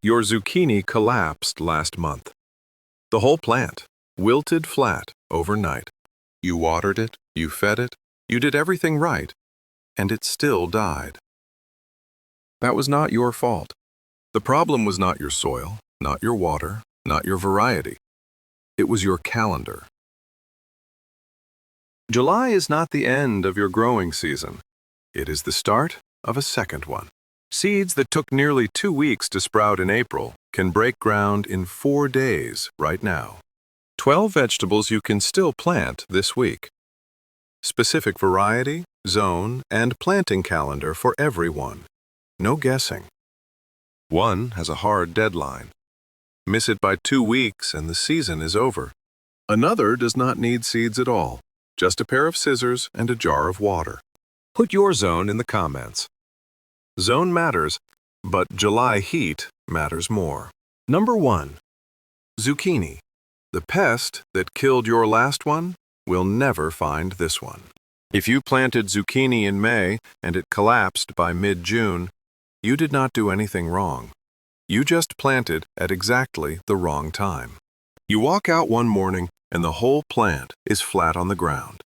Your zucchini collapsed last month. The whole plant wilted flat overnight. You watered it, you fed it, you did everything right, and it still died. That was not your fault. The problem was not your soil, not your water, not your variety. It was your calendar. July is not the end of your growing season. It is the start of a second one. Seeds that took nearly 2 weeks to sprout in April can break ground in 4 days right now. 12 vegetables you can still plant this week. Specific variety, zone, and planting calendar for everyone. No guessing. One has a hard deadline. Miss it by 2 weeks and the season is over. Another does not need seeds at all, just a pair of scissors and a jar of water. Put your zone in the comments. Zone matters, but July heat matters more. Number 1. Zucchini. The pest that killed your last one will never find this one. If you planted zucchini in May and it collapsed by mid-June, you did not do anything wrong. You just planted at exactly the wrong time. You walk out one morning and the whole plant is flat on the ground.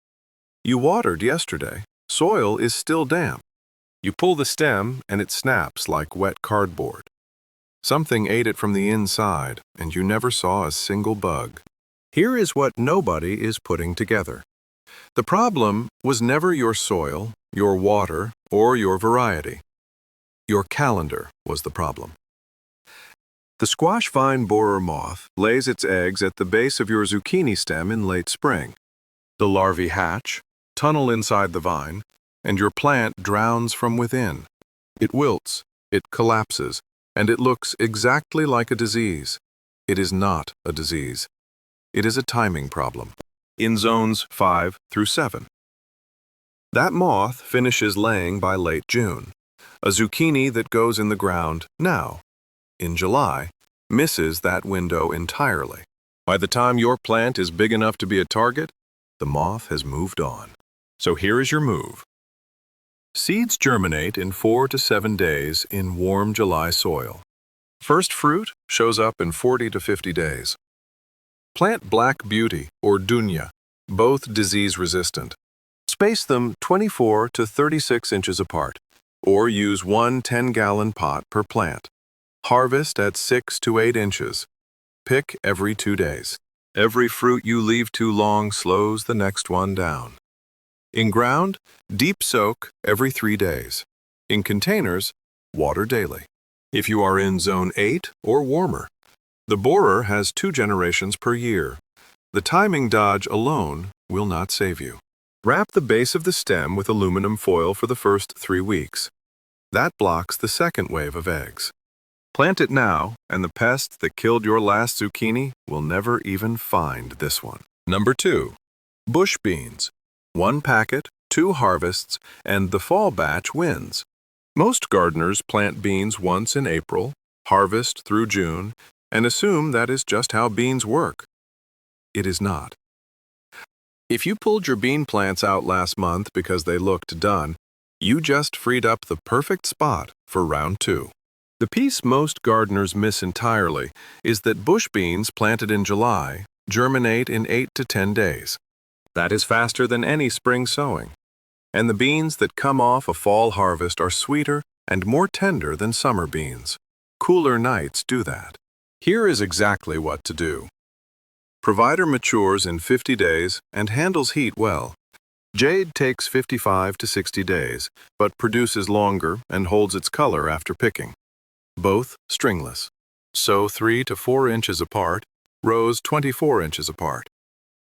You watered yesterday. Soil is still damp. You pull the stem and it snaps like wet cardboard. Something ate it from the inside and you never saw a single bug. Here is what nobody is putting together. The problem was never your soil, your water, or your variety. Your calendar was the problem. The squash vine borer moth lays its eggs at the base of your zucchini stem in late spring. The larvae hatch, tunnel inside the vine, and your plant drowns from within. It wilts, it collapses, and it looks exactly like a disease. It is not a disease. It is a timing problem. In zones 5 through 7. That moth finishes laying by late June. A zucchini that goes in the ground now, in July, misses that window entirely. By the time your plant is big enough to be a target, the moth has moved on. So here is your move. Seeds germinate in 4 to 7 days in warm July soil. First fruit shows up in 40 to 50 days. Plant Black Beauty or Dunya, both disease-resistant. Space them 24 to 36 inches apart, or use one 10-gallon pot per plant. Harvest at 6 to 8 inches. Pick every 2 days. Every fruit you leave too long slows the next one down. In ground, deep soak every 3 days. In containers, water daily. If you are in zone 8 or warmer, the borer has 2 generations per year. The timing dodge alone will not save you. Wrap the base of the stem with aluminum foil for the first 3 weeks. That blocks the second wave of eggs. Plant it now, and the pest that killed your last zucchini will never even find this one. Number 2. Bush beans. 1 packet, 2 harvests, and the fall batch wins. Most gardeners plant beans once in April, harvest through June, and assume that is just how beans work. It is not. If you pulled your bean plants out last month because they looked done, you just freed up the perfect spot for round 2. The piece most gardeners miss entirely is that bush beans planted in July germinate in 8 to 10 days. That is faster than any spring sowing. And the beans that come off a fall harvest are sweeter and more tender than summer beans. Cooler nights do that. Here is exactly what to do. Provider matures in 50 days and handles heat well. Jade takes 55 to 60 days, but produces longer and holds its color after picking. Both stringless. Sow 3 to 4 inches apart, rows 24 inches apart.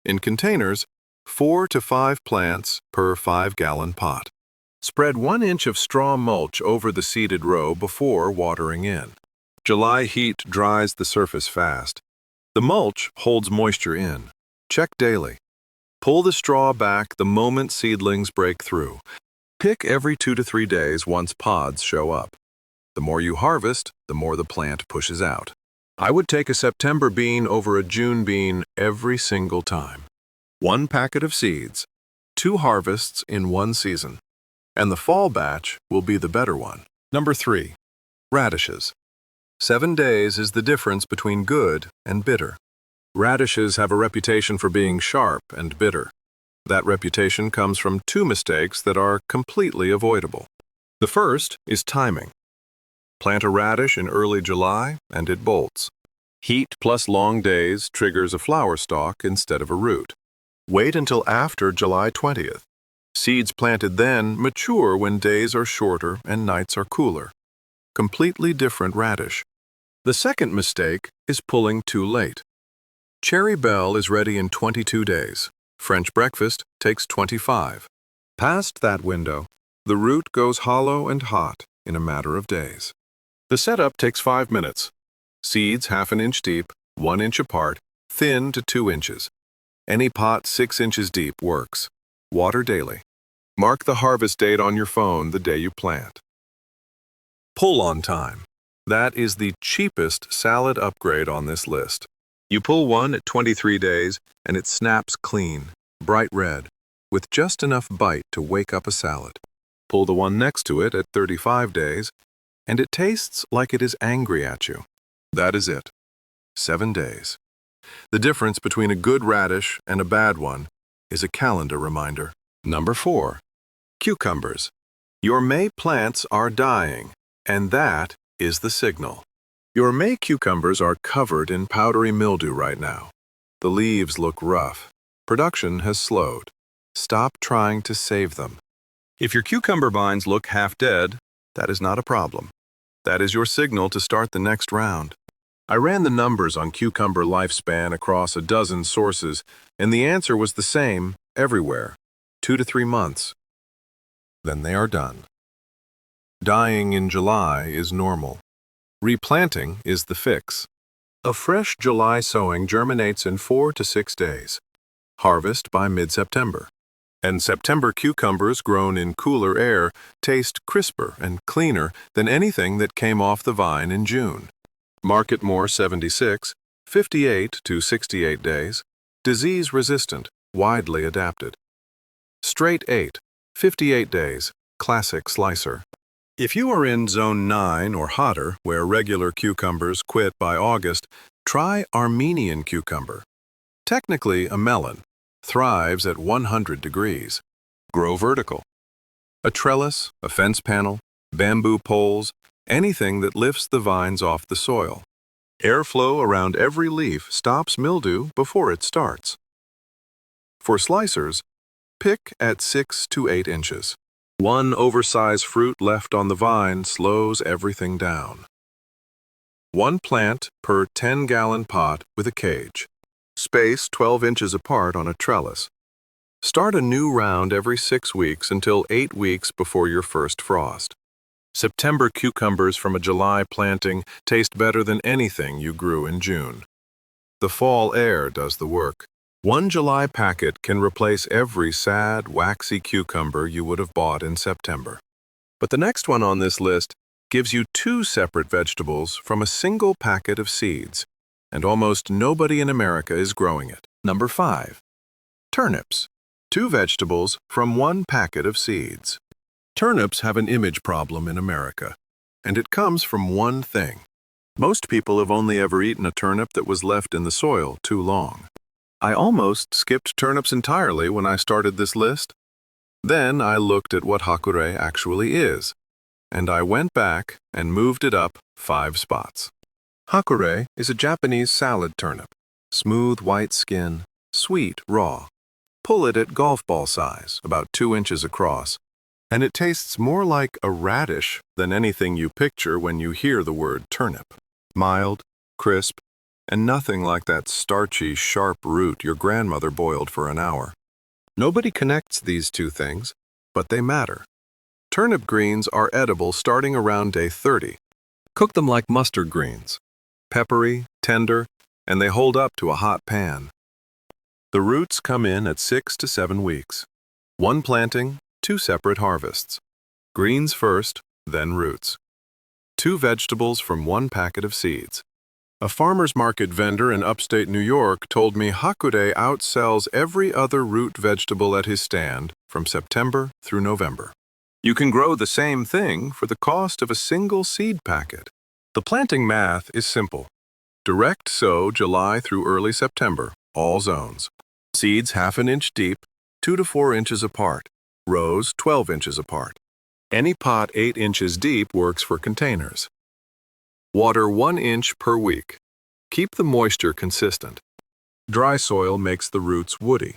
In containers, 4 to 5 plants per 5-gallon pot. Spread 1 inch of straw mulch over the seeded row before watering in. July heat dries the surface fast. The mulch holds moisture in. Check daily. Pull the straw back the moment seedlings break through. Pick every 2 to 3 days once pods show up. The more you harvest, the more the plant pushes out. I would take a September bean over a June bean every single time. 1 packet of seeds, 2 harvests in 1 season, and the fall batch will be the better one. Number 3. Radishes. 7 days is the difference between good and bitter. Radishes have a reputation for being sharp and bitter. That reputation comes from 2 mistakes that are completely avoidable. The first is timing. Plant a radish in early July and it bolts. Heat plus long days triggers a flower stalk instead of a root. Wait until after July 20th. Seeds planted then mature when days are shorter and nights are cooler. Completely different radish. The second mistake is pulling too late. Cherry Belle is ready in 22 days. French breakfast takes 25. Past that window, the root goes hollow and hot in a matter of days. The setup takes 5 minutes. Seeds 1/2 inch deep, 1 inch apart, thin to 2 inches. Any pot 6 inches deep works. Water daily. Mark the harvest date on your phone the day you plant. Pull on time. That is the cheapest salad upgrade on this list. You pull one at 23 days and it snaps clean, bright red, with just enough bite to wake up a salad. Pull the one next to it at 35 days and it tastes like it is angry at you. That is it. 7 days. The difference between a good radish and a bad one is a calendar reminder. Number 4. Cucumbers. Your May plants are dying, and that is the signal. Your May cucumbers are covered in powdery mildew right now. The leaves look rough. Production has slowed. Stop trying to save them. If your cucumber vines look half dead, that is not a problem. That is your signal to start the next round. I ran the numbers on cucumber lifespan across a dozen sources, and the answer was the same everywhere, 2 to 3 months. Then they are done. Dying in July is normal. Replanting is the fix. A fresh July sowing germinates in 4 to 6 days. Harvest by mid-September. And September cucumbers grown in cooler air taste crisper and cleaner than anything that came off the vine in June. Market more 76, 58 to 68 days. Disease resistant, widely adapted. Straight 8, 58 days, classic slicer. If you are in zone 9 or hotter, where regular cucumbers quit by August, try Armenian cucumber. Technically a melon, thrives at 100 degrees. Grow vertical. A trellis, a fence panel, bamboo poles, anything that lifts the vines off the soil. Airflow around every leaf stops mildew before it starts. For slicers, pick at 6 to 8 inches. One oversized fruit left on the vine slows everything down. 1 plant per 10-gallon pot with a cage. Space 12 inches apart on a trellis. Start a new round every 6 weeks until 8 weeks before your first frost. September cucumbers from a July planting taste better than anything you grew in June. The fall air does the work. 1 July packet can replace every sad, waxy cucumber you would have bought in September. But the next one on this list gives you 2 separate vegetables from a single packet of seeds, and almost nobody in America is growing it. Number 5. Turnips. 2 vegetables from 1 packet of seeds. Turnips have an image problem in America, and it comes from one thing. Most people have only ever eaten a turnip that was left in the soil too long. I almost skipped turnips entirely when I started this list. Then I looked at what Hakure actually is, and I went back and moved it up 5 spots. Hakure is a Japanese salad turnip. Smooth white skin, sweet raw. Pull it at golf ball size, about 2 inches across, and it tastes more like a radish than anything you picture when you hear the word turnip. Mild, crisp, and nothing like that starchy, sharp root your grandmother boiled for an hour. Nobody connects these 2 things, but they matter. Turnip greens are edible starting around day 30. Cook them like mustard greens. Peppery, tender, and they hold up to a hot pan. The roots come in at 6 to 7 weeks. 1 planting, 2 separate harvests. Greens first, then roots. 2 vegetables from 1 packet of seeds. A farmer's market vendor in upstate New York told me Hakure outsells every other root vegetable at his stand from September through November. You can grow the same thing for the cost of a single seed packet. The planting math is simple. Direct sow July through early September, all zones. Seeds half an inch deep, 2 to 4 inches apart. Rows 12 inches apart. Any pot 8 inches deep works for containers. Water 1 inch per week. Keep the moisture consistent. Dry soil makes the roots woody.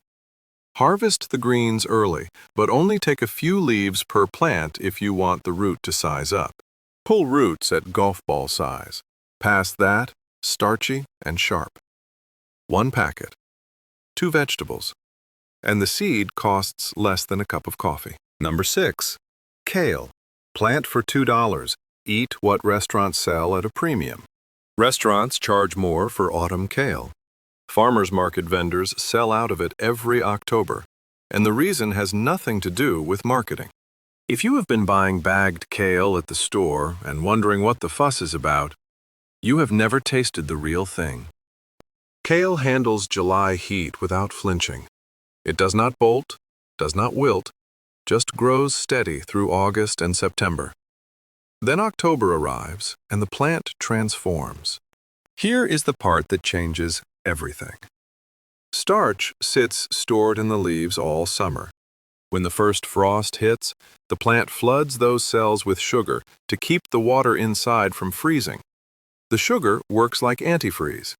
Harvest the greens early, but only take a few leaves per plant if you want the root to size up. Pull roots at golf ball size. Past that, starchy and sharp. 1 packet. 2 vegetables. And the seed costs less than a cup of coffee. Number 6. Kale. Plant for $2. Eat what restaurants sell at a premium. Restaurants charge more for autumn kale. Farmers market vendors sell out of it every October, and the reason has nothing to do with marketing. If you have been buying bagged kale at the store and wondering what the fuss is about, you have never tasted the real thing. Kale handles July heat without flinching. It does not bolt, does not wilt, just grows steady through August and September. Then October arrives and the plant transforms. Here is the part that changes everything. Starch sits stored in the leaves all summer. When the first frost hits, the plant floods those cells with sugar to keep the water inside from freezing. The sugar works like antifreeze.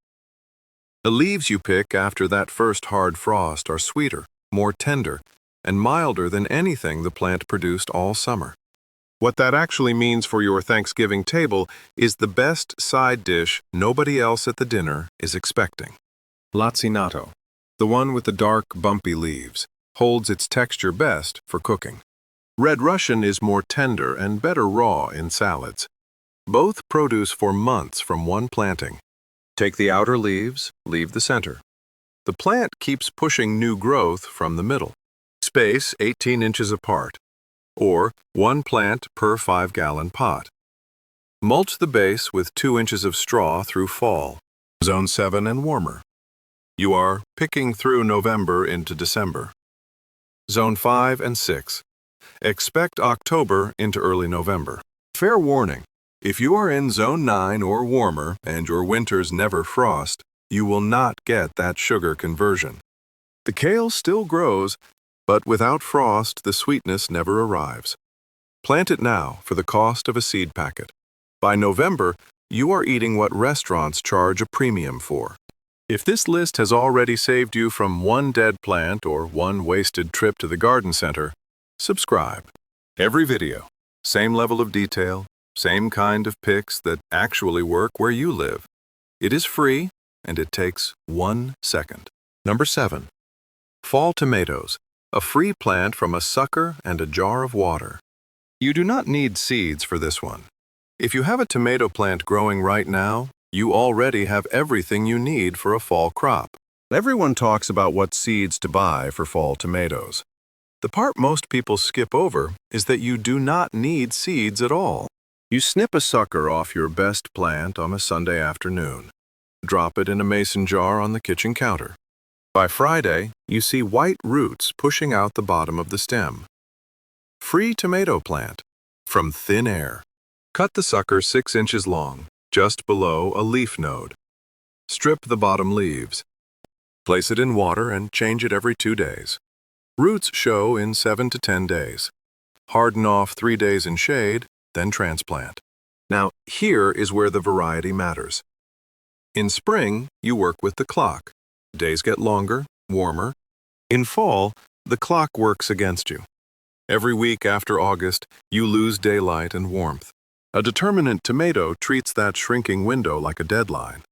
The leaves you pick after that first hard frost are sweeter, more tender, and milder than anything the plant produced all summer. What that actually means for your Thanksgiving table is the best side dish nobody else at the dinner is expecting. Lacinato, the one with the dark, bumpy leaves, holds its texture best for cooking. Red Russian is more tender and better raw in salads. Both produce for months from one planting. Take the outer leaves, leave the center. The plant keeps pushing new growth from the middle. Space 18 inches apart, or 1 plant per 5-gallon pot. Mulch the base with 2 inches of straw through fall, zone 7 and warmer. You are picking through November into December. Zone 5 and 6. Expect October into early November. Fair warning, if you are in zone 9 or warmer and your winters never frost, you will not get that sugar conversion. The kale still grows, but without frost, the sweetness never arrives. Plant it now for the cost of a seed packet. By November, you are eating what restaurants charge a premium for. If this list has already saved you from 1 dead plant or 1 wasted trip to the garden center, subscribe. Every video, same level of detail, same kind of picks that actually work where you live. It is free, and it takes 1 second. Number 7. Fall tomatoes. A free plant from a sucker and a jar of water. You do not need seeds for this one. If you have a tomato plant growing right now, you already have everything you need for a fall crop. Everyone talks about what seeds to buy for fall tomatoes. The part most people skip over is that you do not need seeds at all. You snip a sucker off your best plant on a Sunday afternoon. Drop it in a mason jar on the kitchen counter. By Friday, you see white roots pushing out the bottom of the stem. Free tomato plant from thin air. Cut the sucker 6 inches long, just below a leaf node. Strip the bottom leaves. Place it in water and change it every 2 days. Roots show in 7 to 10 days. Harden off 3 days in shade, then transplant. Now, here is where the variety matters. In spring, you work with the clock. Days get longer, warmer. In fall, the clock works against you. Every week after August, you lose daylight and warmth. A determinate tomato treats that shrinking window like a deadline.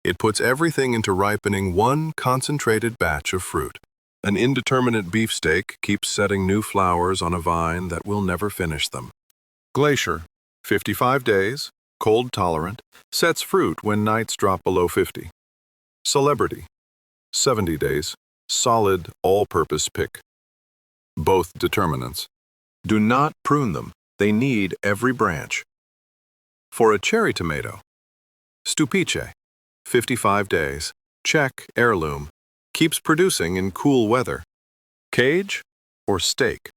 It puts everything into ripening one concentrated batch of fruit. An indeterminate beefsteak keeps setting new flowers on a vine that will never finish them. Glacier, 55 days, cold tolerant, sets fruit when nights drop below 50. Celebrity, 70 days, solid, all-purpose pick. Both determinants. Do not prune them. They need every branch. For a cherry tomato, Stupice, 55 days, check, heirloom, keeps producing in cool weather. Cage or stake.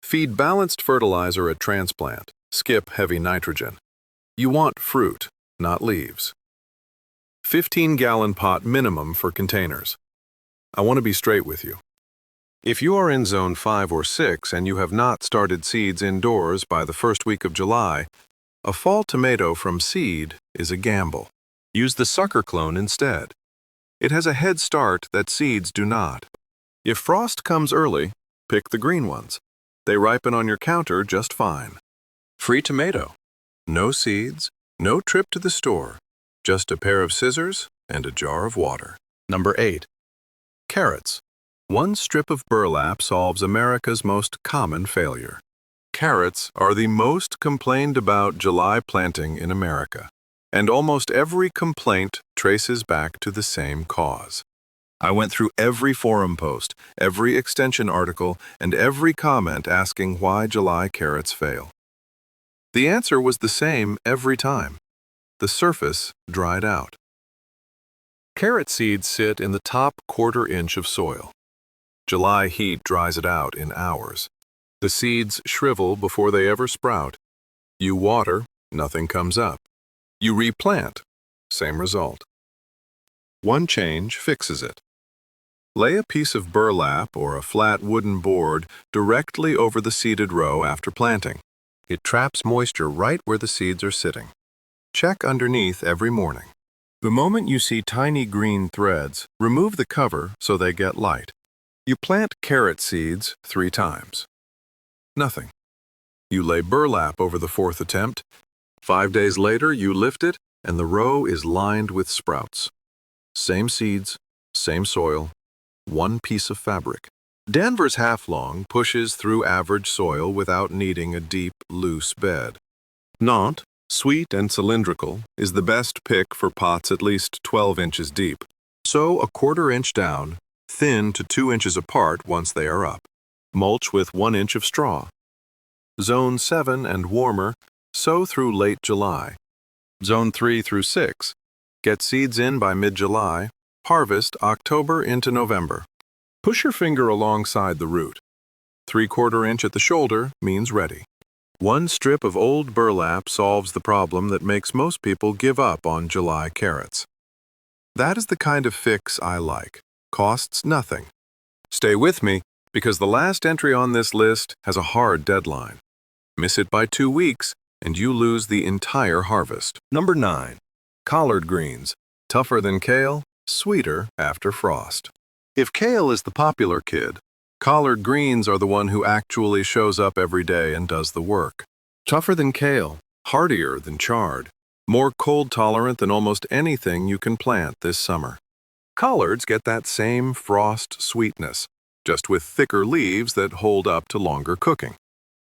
Feed balanced fertilizer at transplant. Skip heavy nitrogen. You want fruit, not leaves. 15-gallon pot minimum for containers. I want to be straight with you. If you are in zone 5 or 6 and you have not started seeds indoors by the first week of July, a fall tomato from seed is a gamble. Use the sucker clone instead. It has a head start that seeds do not. If frost comes early, pick the green ones. They ripen on your counter just fine. Free tomato. No seeds, no trip to the store. Just a pair of scissors and a jar of water. Number 8. Carrots. One strip of burlap solves America's most common failure. Carrots are the most complained about July planting in America, and almost every complaint traces back to the same cause. I went through every forum post, every extension article, and every comment asking why July carrots fail. The answer was the same every time. The surface dried out. Carrot seeds sit in the top quarter-inch of soil. July heat dries it out in hours. The seeds shrivel before they ever sprout. You water, nothing comes up. You replant, same result. One change fixes it. Lay a piece of burlap or a flat wooden board directly over the seeded row after planting. It traps moisture right where the seeds are sitting. Check underneath every morning. The moment you see tiny green threads, remove the cover so they get light. You plant carrot seeds 3 times. Nothing. You lay burlap over the 4th attempt. 5 days later, you lift it, and the row is lined with sprouts. Same seeds, same soil, one piece of fabric. Danvers half-long pushes through average soil without needing a deep, loose bed. Nantes, sweet and cylindrical, is the best pick for pots at least 12 inches deep. Sow a 1/4 inch down, thin to 2 inches apart once they are up. Mulch with 1 inch of straw. Zone 7 and warmer, sow through late July. Zone 3 through 6, get seeds in by mid-July, harvest October into November. Push your finger alongside the root. 3/4 inch at the shoulder means ready. One strip of old burlap solves the problem that makes most people give up on July carrots. That is the kind of fix I like. Costs nothing. Stay with me, because the last entry on this list has a hard deadline. Miss it by 2 weeks, and you lose the entire harvest. Number 9. Collard greens. Tougher than kale, sweeter after frost. If kale is the popular kid, collard greens are the one who actually shows up every day and does the work. Tougher than kale, hardier than chard, more cold tolerant than almost anything you can plant this summer. Collards get that same frost sweetness, just with thicker leaves that hold up to longer cooking.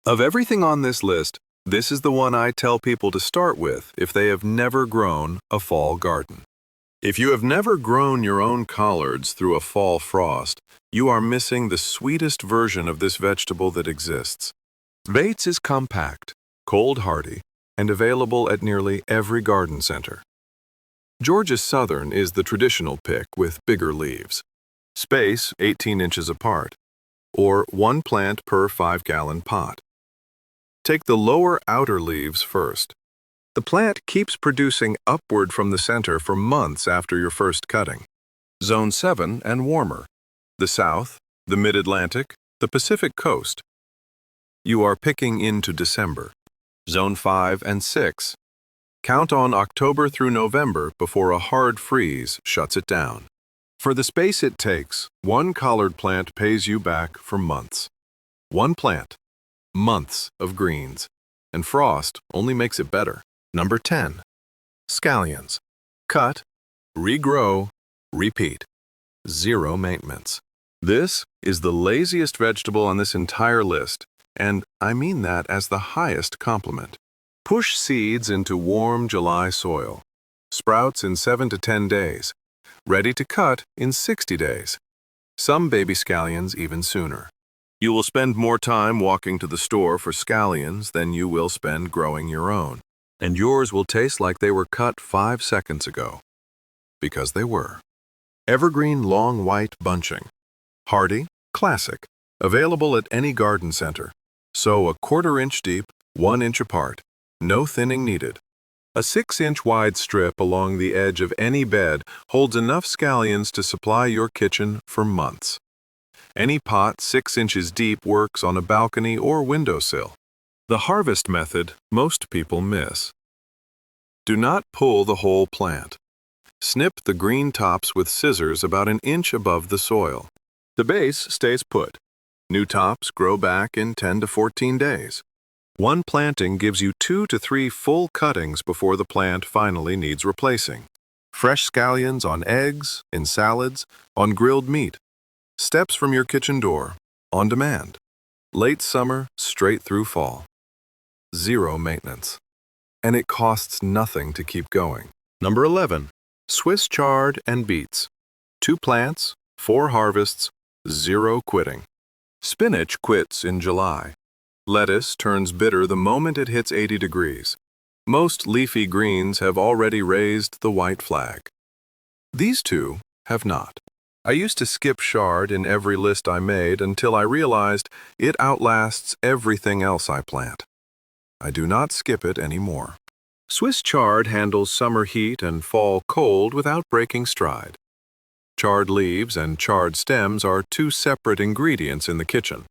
Of everything on this list, this is the one I tell people to start with if they have never grown a fall garden. If you have never grown your own collards through a fall frost, you are missing the sweetest version of this vegetable that exists. Beets is compact, cold hardy, and available at nearly every garden center. Georgia Southern is the traditional pick with bigger leaves. Space 18 inches apart, or 1 plant per 5-gallon pot. Take the lower outer leaves first. The plant keeps producing upward from the center for months after your first cutting. Zone 7 and warmer. The South, the Mid-Atlantic, the Pacific Coast. You are picking into December. Zone 5 and 6. Count on October through November before a hard freeze shuts it down. For the space it takes, 1 collard plant pays you back for months. 1 plant, months of greens, and frost only makes it better. Number 10. Scallions. Cut, regrow, repeat. 0 maintenance. This is the laziest vegetable on this entire list, and I mean that as the highest compliment. Push seeds into warm July soil. Sprouts in 7 to 10 days. Ready to cut in 60 days. Some baby scallions even sooner. You will spend more time walking to the store for scallions than you will spend growing your own. And yours will taste like they were cut 5 seconds ago. Because they were. Evergreen long white bunching. Hardy, classic. Available at any garden center. Sow a 1/4 inch deep, 1 inch apart. No thinning needed. A 6-inch wide strip along the edge of any bed holds enough scallions to supply your kitchen for months. Any pot 6 inches deep works on a balcony or windowsill. The harvest method most people miss. Do not pull the whole plant. Snip the green tops with scissors about an inch above the soil. The base stays put. New tops grow back in 10 to 14 days. One planting gives you 2 to 3 full cuttings before the plant finally needs replacing. Fresh scallions on eggs, in salads, on grilled meat. Steps from your kitchen door, on demand. Late summer, straight through fall. Zero maintenance. And it costs nothing to keep going. Number 11. Swiss chard and beets. 2 plants, 4 harvests, 0 quitting. Spinach quits in July. Lettuce turns bitter the moment it hits 80 degrees. Most leafy greens have already raised the white flag. These two have not. I used to skip chard in every list I made until I realized it outlasts everything else I plant. I do not skip it anymore. Swiss chard handles summer heat and fall cold without breaking stride. Chard leaves and chard stems are 2 separate ingredients in the kitchen.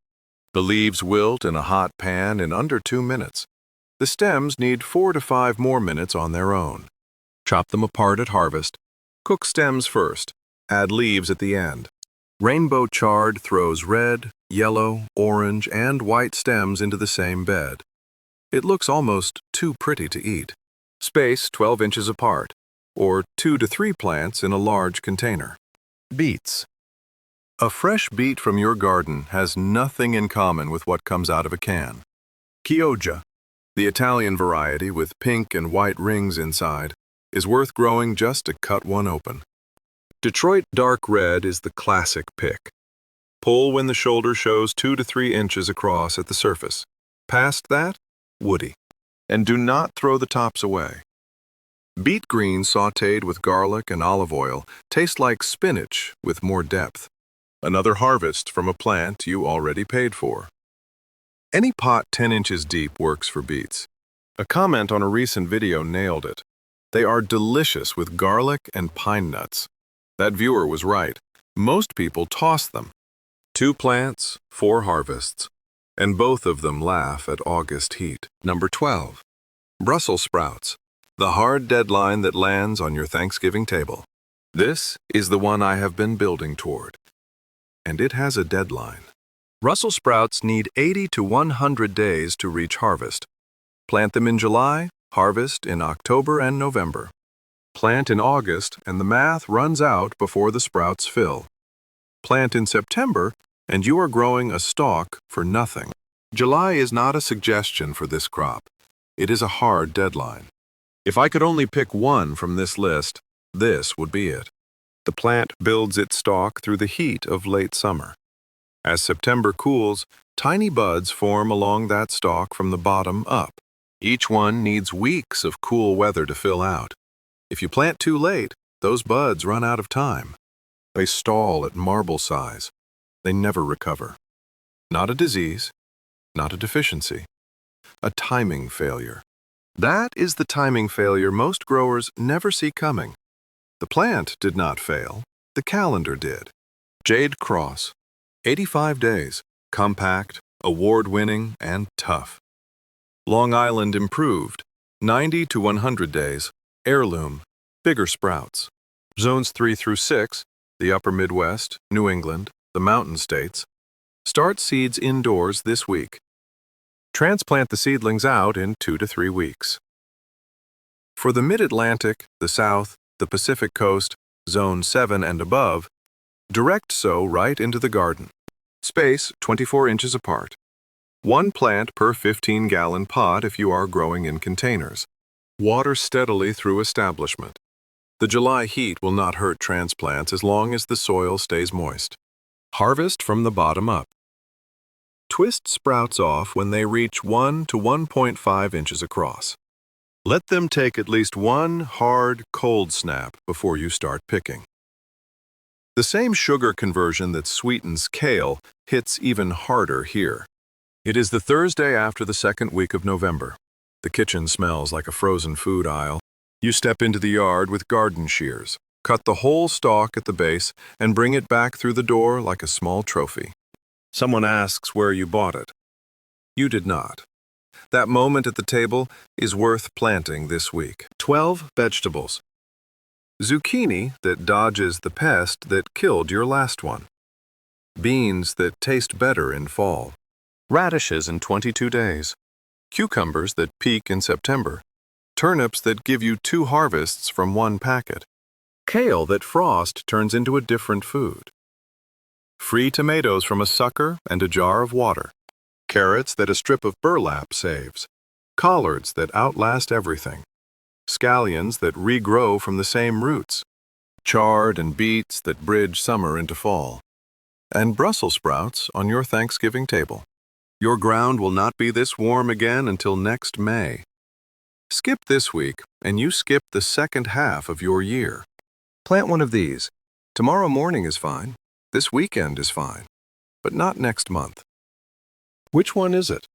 The leaves wilt in a hot pan in under 2 minutes. The stems need 4 to 5 more minutes on their own. Chop them apart at harvest. Cook stems first. Add leaves at the end. Rainbow chard throws red, yellow, orange, and white stems into the same bed. It looks almost too pretty to eat. Space 12 inches apart, or 2 to 3 plants in a large container. Beets. A fresh beet from your garden has nothing in common with what comes out of a can. Chioggia, the Italian variety with pink and white rings inside, is worth growing just to cut one open. Detroit dark red is the classic pick. Pull when the shoulder shows 2 to 3 inches across at the surface. Past that, woody. And do not throw the tops away. Beet green sautéed with garlic and olive oil tastes like spinach with more depth. Another harvest from a plant you already paid for. Any pot 10 inches deep works for beets. A comment on a recent video nailed it. They are delicious with garlic and pine nuts. That viewer was right. Most people toss them. 2 plants, 4 harvests. And both of them laugh at August heat. Number 12. Brussels sprouts. The hard deadline that lands on your Thanksgiving table. This is the one I have been building toward. And it has a deadline. Brussels sprouts need 80 to 100 days to reach harvest. Plant them in July, harvest in October and November. Plant in August, and the math runs out before the sprouts fill. Plant in September, and you are growing a stalk for nothing. July is not a suggestion for this crop. It is a hard deadline. If I could only pick one from this list, this would be it. The plant builds its stalk through the heat of late summer. As September cools, tiny buds form along that stalk from the bottom up. Each one needs weeks of cool weather to fill out. If you plant too late, those buds run out of time. They stall at marble size. They never recover. Not a disease, not a deficiency. A timing failure. That is the timing failure most growers never see coming. The plant did not fail, the calendar did. Jade Cross. 85 days, compact, award-winning, and tough. Long Island improved. 90 to 100 days, heirloom, bigger sprouts. Zones 3 through 6, the upper Midwest, New England, the mountain states. Start seeds indoors this week. Transplant the seedlings out in 2 to 3 weeks. For the Mid-Atlantic, the South, the Pacific Coast, Zone 7 and above, direct sow right into the garden. Space 24 inches apart. 1 plant per 15-gallon pot if you are growing in containers. Water steadily through establishment. The July heat will not hurt transplants as long as the soil stays moist. Harvest from the bottom up. Twist sprouts off when they reach 1 to 1.5 inches across. Let them take at least 1 hard, cold snap before you start picking. The same sugar conversion that sweetens kale hits even harder here. It is the Thursday after the 2nd week of November. The kitchen smells like a frozen food aisle. You step into the yard with garden shears, cut the whole stalk at the base, and bring it back through the door like a small trophy. Someone asks where you bought it. You did not. That moment at the table is worth planting this week. 12 vegetables. Zucchini that dodges the pest that killed your last one. Beans that taste better in fall. Radishes in 22 days. Cucumbers that peak in September. Turnips that give you 2 harvests from 1 packet. Kale that frost turns into a different food. Free tomatoes from a sucker and a jar of water. Carrots that a strip of burlap saves. Collards that outlast everything. Scallions that regrow from the same roots. Chard and beets that bridge summer into fall. And Brussels sprouts on your Thanksgiving table. Your ground will not be this warm again until next May. Skip this week, and you skip the second half of your year. Plant one of these. Tomorrow morning is fine. This weekend is fine. But not next month. Which one is it?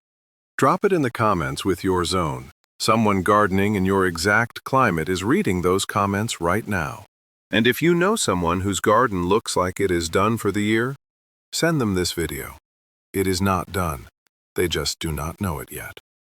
Drop it in the comments with your zone. Someone gardening in your exact climate is reading those comments right now. And if you know someone whose garden looks like it is done for the year, send them this video. It is not done. They just do not know it yet.